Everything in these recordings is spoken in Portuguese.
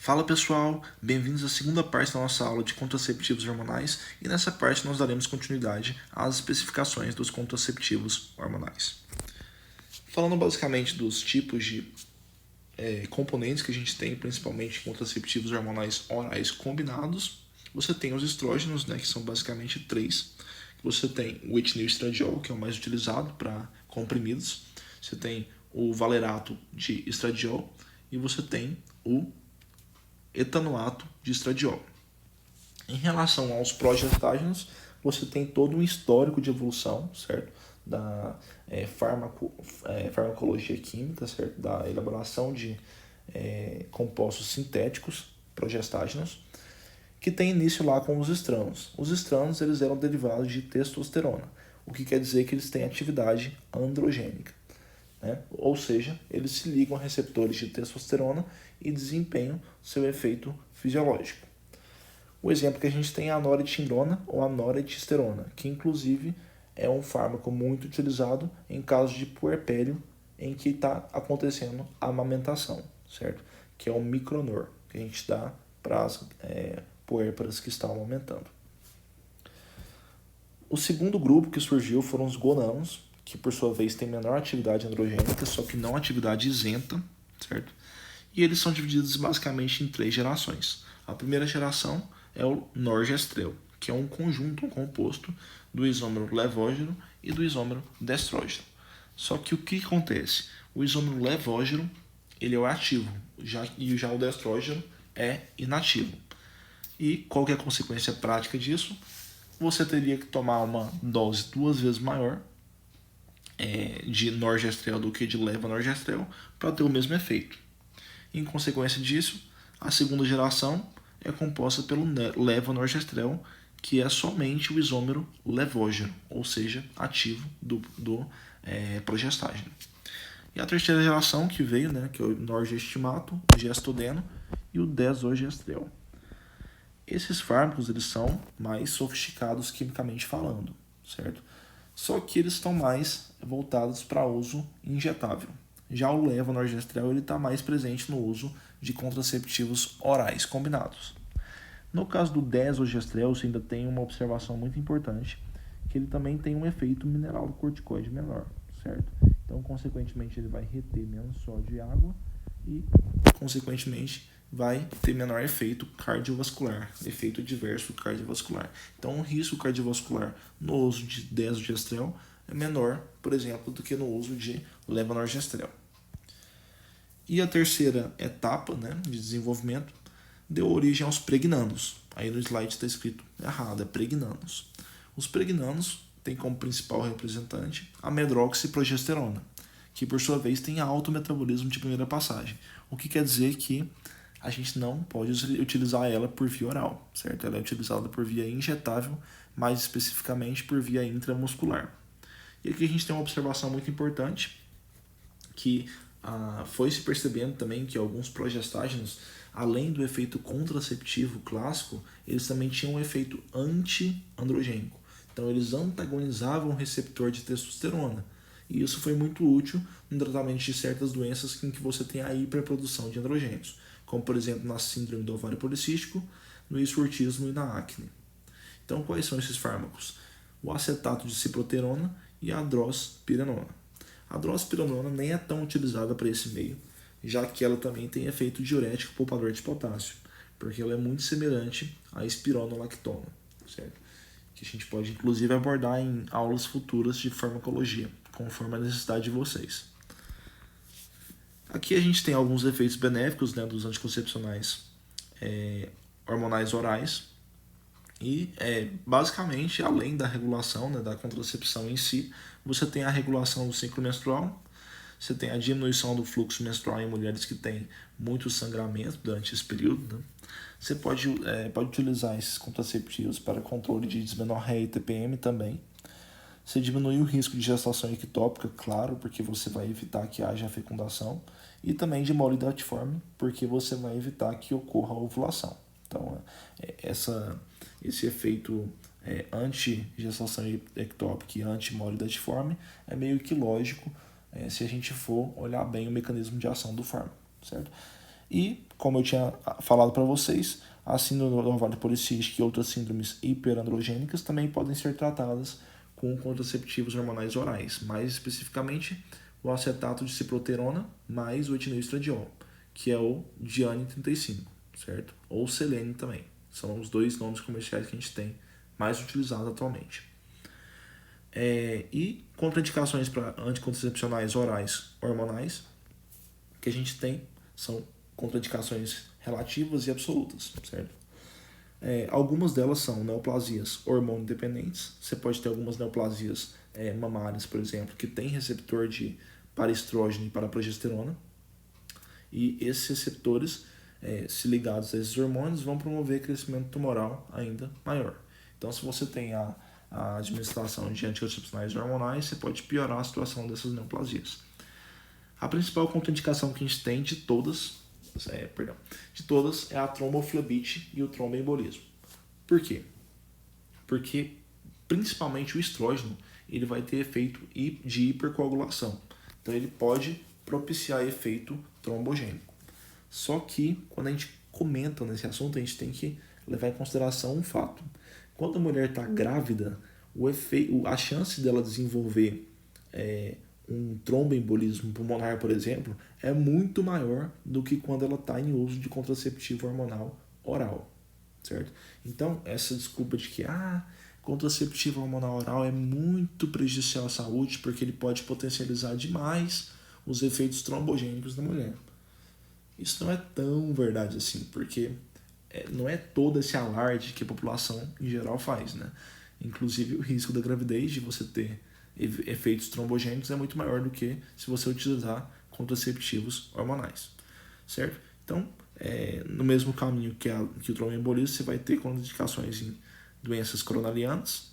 Fala pessoal, bem-vindos à segunda parte da nossa aula de contraceptivos hormonais e nessa parte nós daremos continuidade às especificações dos contraceptivos hormonais. Falando basicamente dos tipos de componentes que a gente tem, principalmente contraceptivos hormonais orais combinados, você tem os estrógenos, que são basicamente três. Você tem o etinilestradiol, que é o mais utilizado para comprimidos, você tem o valerato de estradiol e você tem o etanoato de estradiol. Em relação aos progestágenos, você tem todo um histórico de evolução, certo? Da farmacologia química, certo? Da elaboração de compostos sintéticos, progestágenos, que tem início lá com os estranos. Os estranos eles eram derivados de testosterona, o que quer dizer que eles têm atividade androgênica. Ou seja, eles se ligam a receptores de testosterona e desempenham seu efeito fisiológico. O exemplo que a gente tem é a noretindrona ou a norethisterona, que inclusive é um fármaco muito utilizado em casos de puerpério em que está acontecendo a amamentação, certo? Que é o Micronor, que a gente dá para as puérperas que estão amamentando. O segundo grupo que surgiu foram os gonanos, que por sua vez tem menor atividade androgênica, só que não atividade isenta, certo? E eles são divididos basicamente em três gerações. A primeira geração é o norgestrel, que é um conjunto, um composto do isômero levógeno e do isômero destrógeno. Só que o que acontece? O isômero levógeno ele é o ativo, e já o destrógeno é inativo. E qual que é a consequência prática disso? Você teria que tomar uma dose 2 vezes maior de norgestrel do que de levonorgestrel para ter o mesmo efeito. Em consequência disso, a segunda geração é composta pelo levonorgestrel, que é somente o isômero levógeno, ou seja, ativo do progestágeno. E a terceira geração que veio, que é o norgestimato, o gestodeno e o desogestrel. Esses fármacos eles são mais sofisticados quimicamente falando, certo? Só que eles estão mais voltados para uso injetável. Já o levonorgestrel ele está mais presente no uso de contraceptivos orais combinados. No caso do desogestrel, você ainda tem uma observação muito importante, que ele também tem um efeito mineral do corticoide menor, certo? Então, consequentemente, ele vai reter menos sódio e água e, consequentemente, vai ter menor efeito cardiovascular, efeito adverso cardiovascular. Então, o risco cardiovascular no uso de desogestrel é menor, por exemplo, do que no uso de levonorgestrel. E a terceira etapa de desenvolvimento deu origem aos pregnanos. Aí no slide está escrito errado, é pregnanos. Os pregnanos têm como principal representante a medroxiprogesterona, que por sua vez tem alto metabolismo de primeira passagem, o que quer dizer que a gente não pode utilizar ela por via oral, certo? Ela é utilizada por via injetável, mais especificamente por via intramuscular. E aqui a gente tem uma observação muito importante, que foi se percebendo também que alguns progestágenos, além do efeito contraceptivo clássico, eles também tinham um efeito anti-androgênico. Então eles antagonizavam o receptor de testosterona. E isso foi muito útil no tratamento de certas doenças em que você tem a hiperprodução de androgênios, como por exemplo na síndrome do ovário policístico, no hirsutismo e na acne. Então quais são esses fármacos? O acetato de ciproterona e a drospirenona. A drospirenona nem é tão utilizada para esse meio, já que ela também tem efeito diurético poupador de potássio, porque ela é muito semelhante à espironolactona, certo? Que a gente pode inclusive abordar em aulas futuras de farmacologia, conforme a necessidade de vocês. Aqui a gente tem alguns efeitos benéficos dos anticoncepcionais hormonais orais, e basicamente, além da regulação da contracepção em si, você tem a regulação do ciclo menstrual, você tem a diminuição do fluxo menstrual em mulheres que têm muito sangramento durante esse período. Você pode utilizar esses contraceptivos para controle de dismenorreia e TPM também. Você diminui o risco de gestação ectópica, claro, porque você vai evitar que haja fecundação, e também de mole datiforme, porque você vai evitar que ocorra a ovulação. Então, esse efeito anti-gestação ectópica e anti-mole datiforme é meio que lógico se a gente for olhar bem o mecanismo de ação do fármaco, certo? E como eu tinha falado para vocês, a síndrome ovário policística e outras síndromes hiperandrogênicas também podem ser tratadas com contraceptivos hormonais orais, mais especificamente o acetato de ciproterona mais o etileno estradiol, que é o Diane 35, certo? Ou Selene também. São os dois nomes comerciais que a gente tem mais utilizados atualmente. E contraindicações para anticoncepcionais orais hormonais que a gente tem são contraindicações relativas e absolutas, certo? Algumas delas são neoplasias hormônio dependentes. Você pode ter algumas neoplasias mamárias, por exemplo, que tem receptor para estrógeno e para progesterona. E esses receptores, se ligados a esses hormônios, vão promover crescimento tumoral ainda maior. Então, se você tem a administração de anticoncepcionais hormonais, você pode piorar a situação dessas neoplasias. A principal contraindicação que a gente tem de todas é a tromboflebite e o tromboembolismo. Por quê? Porque principalmente o estrógeno ele vai ter efeito de hipercoagulação. Então ele pode propiciar efeito trombogênico. Só que quando a gente comenta nesse assunto, a gente tem que levar em consideração um fato. Quando a mulher está grávida, a chance dela desenvolver um tromboembolismo pulmonar, por exemplo, é muito maior do que quando ela está em uso de contraceptivo hormonal oral, certo? Então, essa desculpa de que contraceptivo hormonal oral é muito prejudicial à saúde porque ele pode potencializar demais os efeitos trombogênicos da mulher. Isso não é tão verdade assim, porque não é todo esse alarde que a população em geral faz, né? Inclusive o risco da gravidez de você ter efeitos trombogênicos é muito maior do que se você utilizar contraceptivos hormonais, certo? Então, no mesmo caminho que o tromboembolismo, você vai ter contraindicações em doenças coronarianas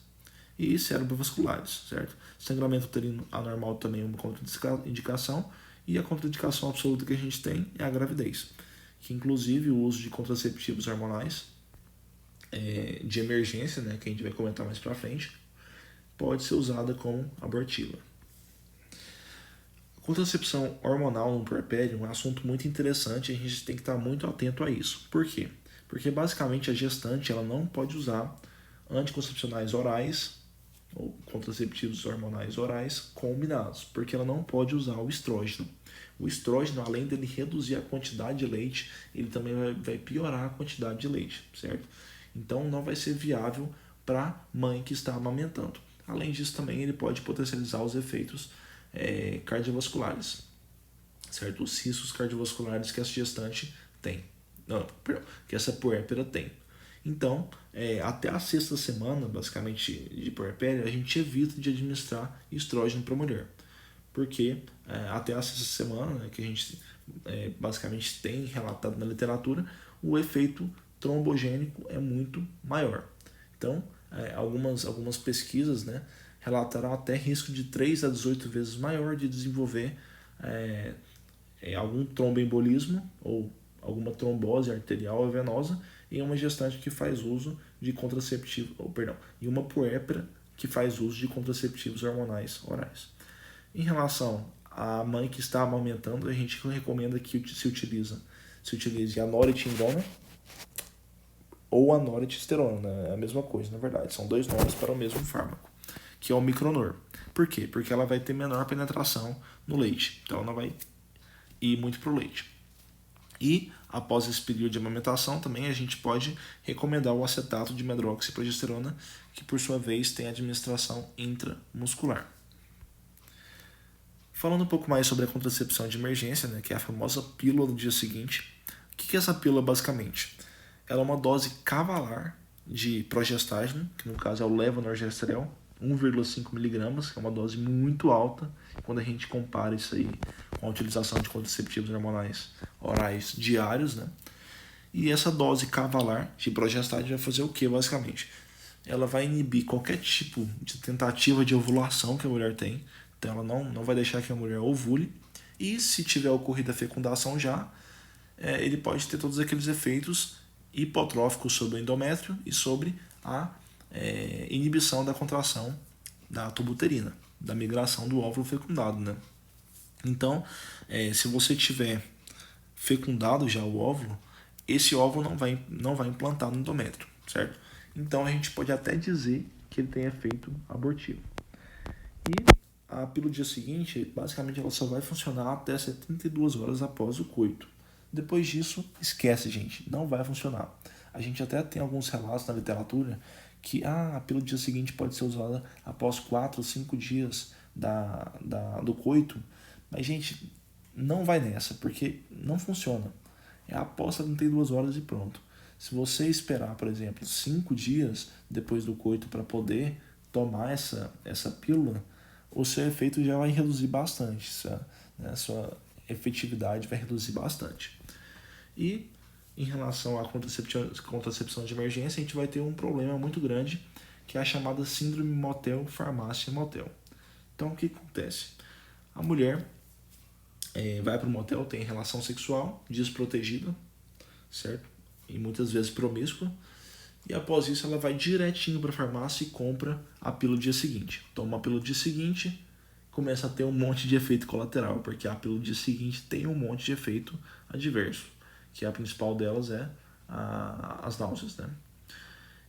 e cerebrovasculares, certo? Sangramento uterino anormal também é uma contraindicação, e a contraindicação absoluta que a gente tem é a gravidez, que inclusive o uso de contraceptivos hormonais de emergência, né, que a gente vai comentar mais pra frente, pode ser usada como abortiva. A contracepção hormonal no puerpério é um assunto muito interessante e a gente tem que estar muito atento a isso. Por quê? Porque basicamente a gestante ela não pode usar anticoncepcionais orais ou contraceptivos hormonais orais combinados, porque ela não pode usar o estrógeno. O estrógeno, além dele reduzir a quantidade de leite, ele também vai piorar a quantidade de leite, certo? Então não vai ser viável para a mãe que está amamentando. Além disso, também ele pode potencializar os efeitos cardiovasculares, certo? Os riscos cardiovasculares que essa gestante tem. Não, perdão, que essa puérpera tem. Então, até a sexta semana, basicamente, de puerpério, a gente evita de administrar estrógeno para a mulher. Porque até a sexta semana, né, que a gente basicamente tem relatado na literatura, o efeito trombogênico é muito maior. Então, algumas pesquisas, né, relataram até risco de 3 a 18 vezes maior de desenvolver algum tromboembolismo ou alguma trombose arterial ou venosa em uma gestante que faz uso de em uma puérpera que faz uso de contraceptivos hormonais orais. Em relação à mãe que está amamentando, a gente recomenda que se utilize a noretindona ou a noritesterona, né? É a mesma coisa, na verdade. São dois nomes para o mesmo fármaco, que é o Micronor. Por quê? Porque ela vai ter menor penetração no leite, então ela não vai ir muito para o leite. E, após esse período de amamentação, também a gente pode recomendar o acetato de medroxiprogesterona, que por sua vez tem administração intramuscular. Falando um pouco mais sobre a contracepção de emergência, né, que é a famosa pílula do dia seguinte. O que é essa pílula basicamente? Ela é uma dose cavalar de progestágeno, que no caso é o levonorgestrel, 1,5 mg, que é uma dose muito alta quando a gente compara isso aí com a utilização de contraceptivos hormonais orais diários, né? E essa dose cavalar de progestágeno vai fazer o que, basicamente? Ela vai inibir qualquer tipo de tentativa de ovulação que a mulher tem, então ela não vai deixar que a mulher ovule, e se tiver ocorrido a fecundação já, ele pode ter todos aqueles efeitos hipotróficos sobre o endométrio e sobre a inibição da contração da tuba uterina, da migração do óvulo fecundado, né? Então, se você tiver fecundado já o óvulo, esse óvulo não vai implantar no endométrio, certo? Então a gente pode até dizer que ele tem efeito abortivo. E a pílula do dia seguinte, basicamente ela só vai funcionar até 72 horas após o coito. Depois disso, esquece, gente, não vai funcionar. A gente até tem alguns relatos na literatura que a pílula do dia seguinte pode ser usada após 4 ou 5 dias do coito, mas, gente, não vai nessa, porque não funciona. É após 72 horas e pronto. Se você esperar, por exemplo, 5 dias depois do coito para poder tomar essa pílula, o seu efeito já vai reduzir bastante, sua efetividade vai reduzir bastante. E em relação à contracepção de emergência, a gente vai ter um problema muito grande, que é a chamada síndrome motel, farmácia motel. Então, o que acontece? A mulher vai para o motel, tem relação sexual desprotegida, certo? E muitas vezes promíscua. E após isso ela vai direitinho para a farmácia e compra a pílula do dia seguinte. Toma a pílula do dia seguinte, começa a ter um monte de efeito colateral, porque a pílula do dia seguinte tem um monte de efeito adverso, que a principal delas é as náuseas, né?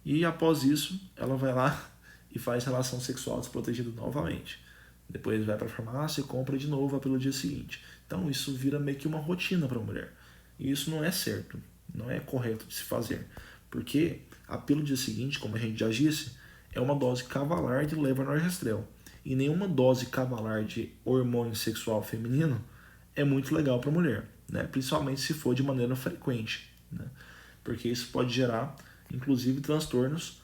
E após isso, ela vai lá e faz relação sexual desprotegida novamente. Depois vai para a farmácia e compra de novo a pílula do dia seguinte. Então isso vira meio que uma rotina para a mulher. E isso não é certo, não é correto de se fazer. Porque a pílula do dia seguinte, como a gente já disse, é uma dose cavalar de levonorgestrel. E nenhuma dose cavalar de hormônio sexual feminino é muito legal para a mulher, né? Principalmente se for de maneira frequente, né? Porque isso pode gerar, inclusive, transtornos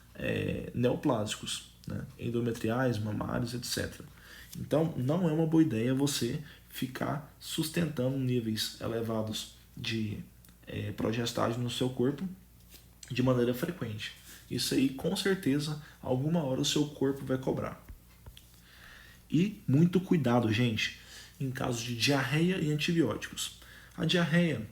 neoplásicos, né? Endometriais, mamários, etc. Então, não é uma boa ideia você ficar sustentando níveis elevados de progestágeno no seu corpo de maneira frequente. Isso aí, com certeza, alguma hora o seu corpo vai cobrar. E muito cuidado, gente, em casos de diarreia e antibióticos. A diarreia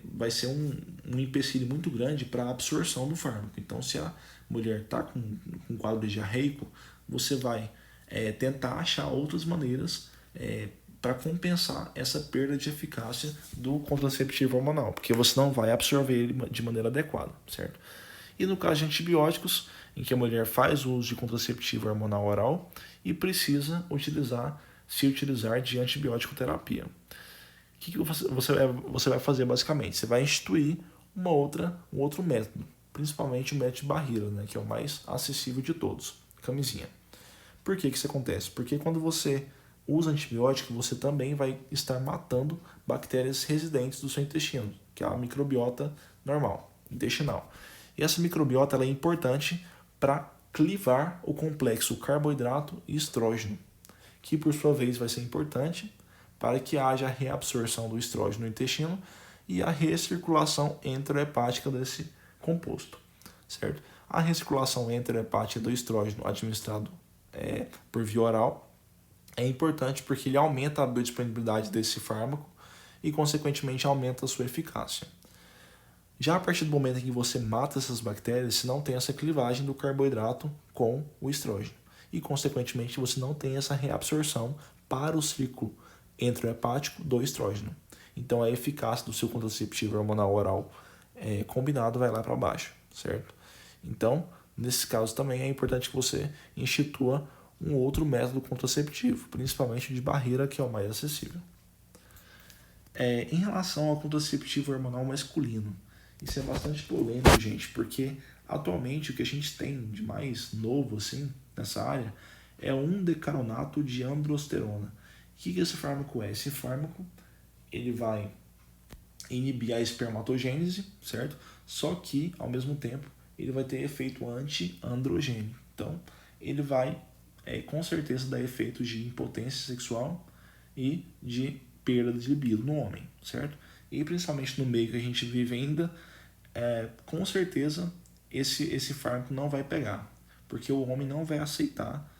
vai ser um empecilho muito grande para a absorção do fármaco. Então, se a mulher está com quadro diarreico, você vai tentar achar outras maneiras para compensar essa perda de eficácia do contraceptivo hormonal, porque você não vai absorver ele de maneira adequada, certo? E no caso de antibióticos, em que a mulher faz o uso de contraceptivo hormonal oral e precisa se utilizar de antibiótico terapia. O que você vai fazer basicamente? Você vai instituir um outro método, principalmente o método de barreira, né, que é o mais acessível de todos, camisinha. Por que isso acontece? Porque quando você usa antibiótico, você também vai estar matando bactérias residentes do seu intestino, que é a microbiota normal, intestinal. E essa microbiota ela é importante para clivar o complexo carboidrato e estrógeno, que por sua vez vai ser importante para que haja a reabsorção do estrógeno no intestino e a recirculação enterohepática desse composto, certo? A recirculação enterohepática do estrógeno administrado por via oral é importante porque ele aumenta a biodisponibilidade desse fármaco e, consequentemente, aumenta a sua eficácia. Já a partir do momento em que você mata essas bactérias, você não tem essa clivagem do carboidrato com o estrógeno. E, consequentemente, você não tem essa reabsorção para o ciclo enterohepático do estrógeno. Então, a eficácia do seu contraceptivo hormonal oral combinado vai lá para baixo, certo? Então, nesse caso também é importante que você institua um outro método contraceptivo, principalmente de barreira, que é o mais acessível. Em relação ao contraceptivo hormonal masculino, isso é bastante polêmico, gente, porque atualmente o que a gente tem de mais novo assim, nessa área é 1-decaronato de androsterona. O que esse fármaco é? Esse fármaco ele vai inibir a espermatogênese, certo? Só que, ao mesmo tempo, ele vai ter efeito anti-androgênio. Então, ele vai, com certeza, dar efeitos de impotência sexual e de perda de libido no homem, certo? E principalmente no meio que a gente vive ainda, com certeza esse fármaco não vai pegar, porque o homem não vai aceitar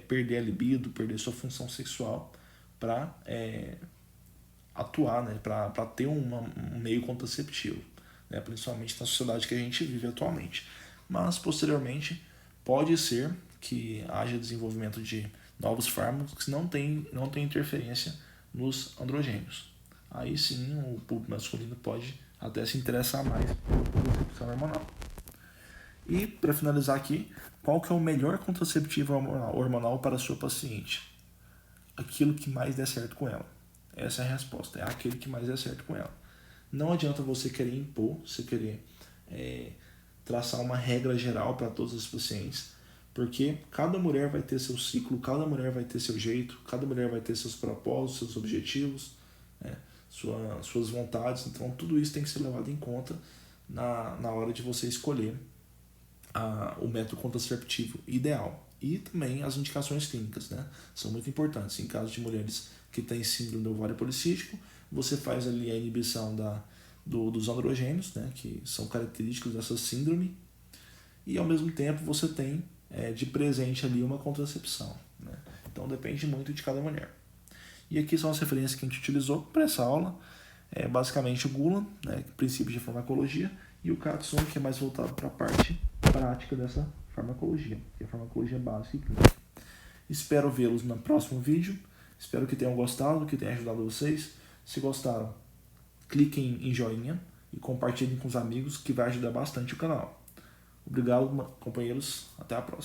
perder a libido, perder sua função sexual para atuar, né, para ter um meio contraceptivo, né, principalmente na sociedade que a gente vive atualmente. Mas posteriormente pode ser que haja desenvolvimento de novos fármacos que não tem interferência nos androgênios. aí sim o público masculino pode até se interessar mais por contracepção hormonal. E, para finalizar aqui, qual que é o melhor contraceptivo hormonal para a sua paciente? Aquilo que mais der certo com ela. Essa é a resposta, é aquele que mais der certo com ela. Não adianta você querer impor, você querer traçar uma regra geral para todos os pacientes, porque cada mulher vai ter seu ciclo, cada mulher vai ter seu jeito, cada mulher vai ter seus propósitos, seus objetivos, né, suas vontades, então tudo isso tem que ser levado em conta na hora de você escolher o método contraceptivo ideal. E também as indicações clínicas, né, são muito importantes. Em caso de mulheres que têm síndrome do ovário policístico, você faz ali a inibição dos androgênios, né, que são característicos dessa síndrome, e ao mesmo tempo você tem de presente ali uma contracepção, né? Então depende muito de cada mulher. E aqui são as referências que a gente utilizou para essa aula. Basicamente o Gulan, né, princípio de farmacologia, e o Katsumi, que é mais voltado para a parte prática dessa farmacologia, que é a farmacologia básica e clínica. Espero vê-los no próximo vídeo. Espero que tenham gostado, que tenha ajudado vocês. Se gostaram, cliquem em joinha e compartilhem com os amigos, que vai ajudar bastante o canal. Obrigado, companheiros. Até a próxima.